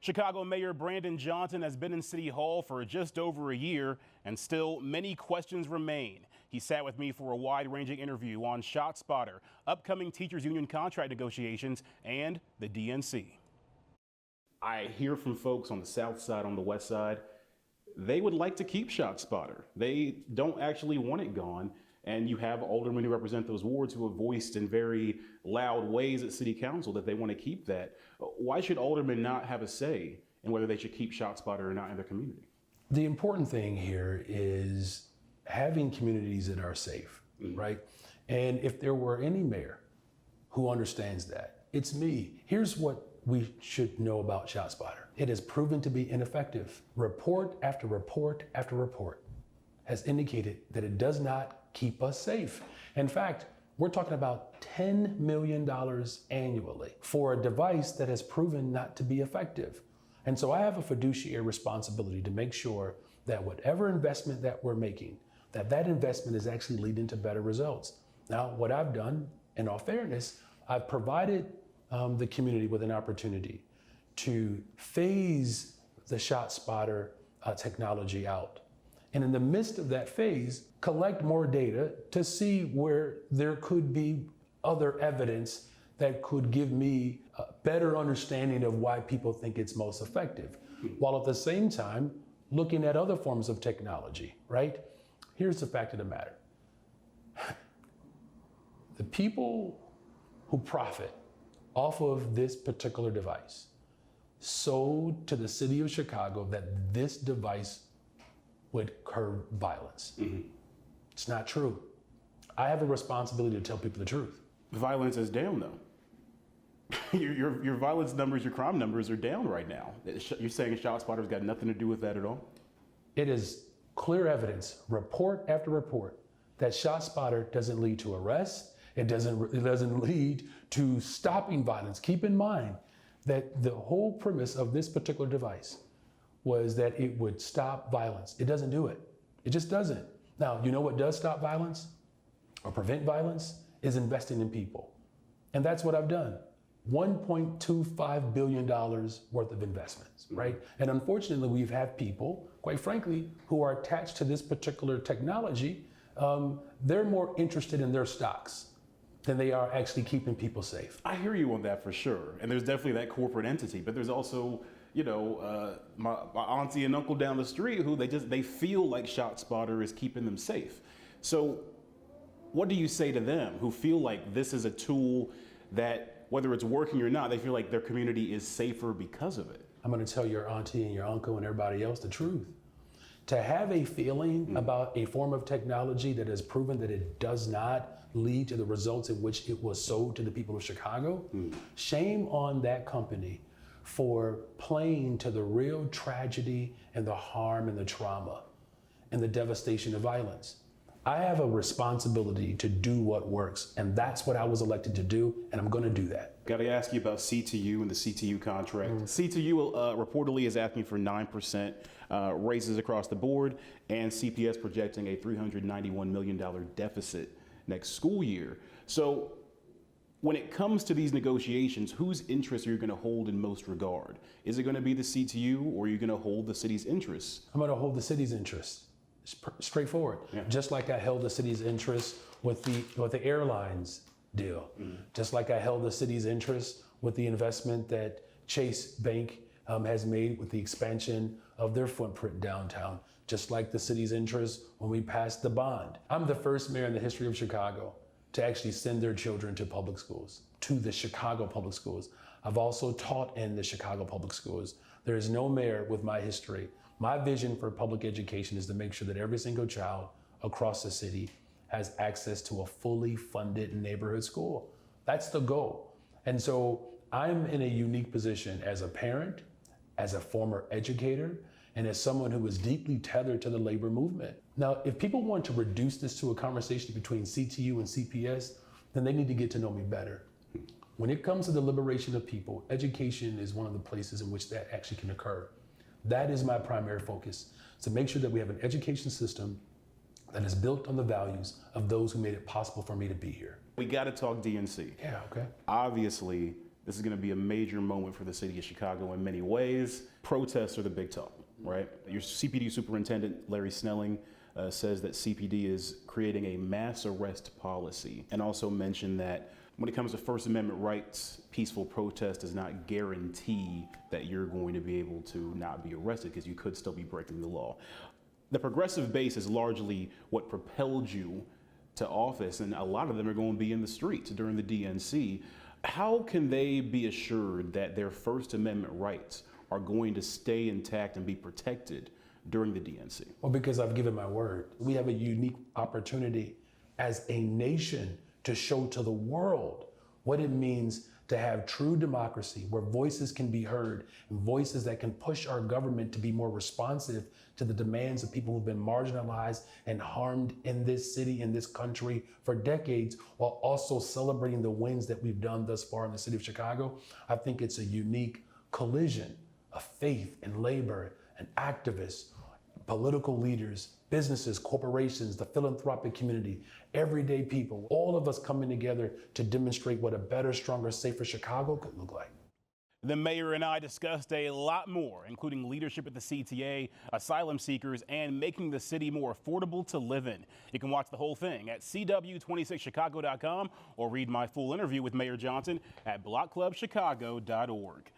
Chicago Mayor Brandon Johnson has been in City Hall for just over a year, and still many questions remain. He sat with me for a wide-ranging interview on Shotspotter, upcoming teachers union contract negotiations, and the DNC. I hear from folks on the south side, on the west side, they would like to keep Shotspotter. They don't actually want it gone. And you have aldermen who represent those wards who have voiced in very loud ways at city council that they want to keep that. Why should aldermen not have a say in whether they should keep Shotspotter or not in their community? The important thing here is having communities that are safe, right? And if there were any mayor who understands that, it's me. Here's what we should know about Shotspotter. It has proven to be ineffective. Report after report after report has indicated that it does not keep us safe. In fact, we're talking about $10 million annually for a device that has proven not to be effective. And so I have a fiduciary responsibility to make sure that whatever investment that we're making, that investment is actually leading to better results. Now, what I've done, in all fairness, I've provided the community with an opportunity to phase the Shotspotter technology out. And in the midst of that phase, collect more data to see where there could be other evidence that could give me a better understanding of why people think it's most effective, while at the same time looking at other forms of technology, right? Here's the fact of the matter. The people who profit off of this particular device sold to the city of Chicago that this device would curb violence. It's not true. I have a responsibility to tell people the truth. Violence is down, though. your violence numbers, your crime numbers are down right now. You're saying Shotspotter's got nothing to do with that at all? It is clear evidence, report after report, that Shotspotter doesn't lead to arrests. It doesn't lead to stopping violence. Keep in mind that the whole premise of this particular device was that it would stop violence. It doesn't do it. It just doesn't. Now, you know what does stop violence or prevent violence is investing in people. And that's what I've done. $1.25 billion worth of investments, right? And unfortunately, we've had people, quite frankly, who are attached to this particular technology. They're more interested in their stocks than they are actually keeping people safe. I hear you on that for sure. And there's definitely that corporate entity, but there's also, you know, my auntie and uncle down the street who they feel like Shotspotter is keeping them safe. So what do you say to them who feel like this is a tool that, whether it's working or not, they feel like their community is safer because of it? I'm gonna tell your auntie and your uncle and everybody else the truth. To have a feeling about a form of technology that has proven that it does not lead to the results in which it was sold to the people of Chicago, shame on that company for playing to the real tragedy and the harm and the trauma and the devastation of violence. I have a responsibility to do what works, and that's what I was elected to do, and I'm gonna do that. Got to ask you about CTU and the CTU contract. CTU reportedly is asking for 9% raises across the board, and CPS projecting a $391 million deficit next school year. So when it comes to these negotiations, whose interests are you going to hold in most regard? Is it going to be the CTU, or are you going to hold the city's interests? I'm going to hold the city's interests. Straightforward. Yeah. Just like I held the city's interest with the airlines deal. Just like I held the city's interest with the investment that Chase Bank has made with the expansion of their footprint downtown. Just like the city's interest when we passed the bond. I'm the first mayor in the history of Chicago to actually send their children to public schools, to the Chicago public schools. I've also taught in the Chicago public schools. There is no mayor with my history. My vision for public education is to make sure that every single child across the city has access to a fully funded neighborhood school. That's the goal. And so I'm in a unique position as a parent, as a former educator, and as someone who is deeply tethered to the labor movement. Now, if people want to reduce this to a conversation between CTU and CPS, then they need to get to know me better. When it comes to the liberation of people, education is one of the places in which that actually can occur. That is my primary focus, to make sure that we have an education system that is built on the values of those who made it possible for me to be here. We got to talk DNC. Yeah, okay. Obviously, This is going to be a major moment for the city of Chicago in many ways. Protests are the big talk, right? Your CPD superintendent, Larry Snelling, says that CPD is creating a mass arrest policy, and also mentioned that when it comes to First Amendment rights, peaceful protest does not guarantee that you're going to be able to not be arrested, because you could still be breaking the law. The progressive base is largely what propelled you to office, and a lot of them are going to be in the streets during the DNC. How can they be assured that their First Amendment rights are going to stay intact and be protected during the DNC? Well, because I've given my word. We have a unique opportunity as a nation to show to the world what it means to have true democracy, where voices can be heard, and voices that can push our government to be more responsive to the demands of people who've been marginalized and harmed in this city, in this country for decades, while also celebrating the wins that we've done thus far in the city of Chicago. I think it's a unique collision of faith and labor and activists, political leaders, businesses, corporations, the philanthropic community, everyday people, all of us coming together to demonstrate what a better, stronger, safer Chicago could look like. The mayor and I discussed a lot more, including leadership at the CTA, asylum seekers, and making the city more affordable to live in. You can watch the whole thing at cw26chicago.com or read my full interview with Mayor Johnson at blockclubchicago.org.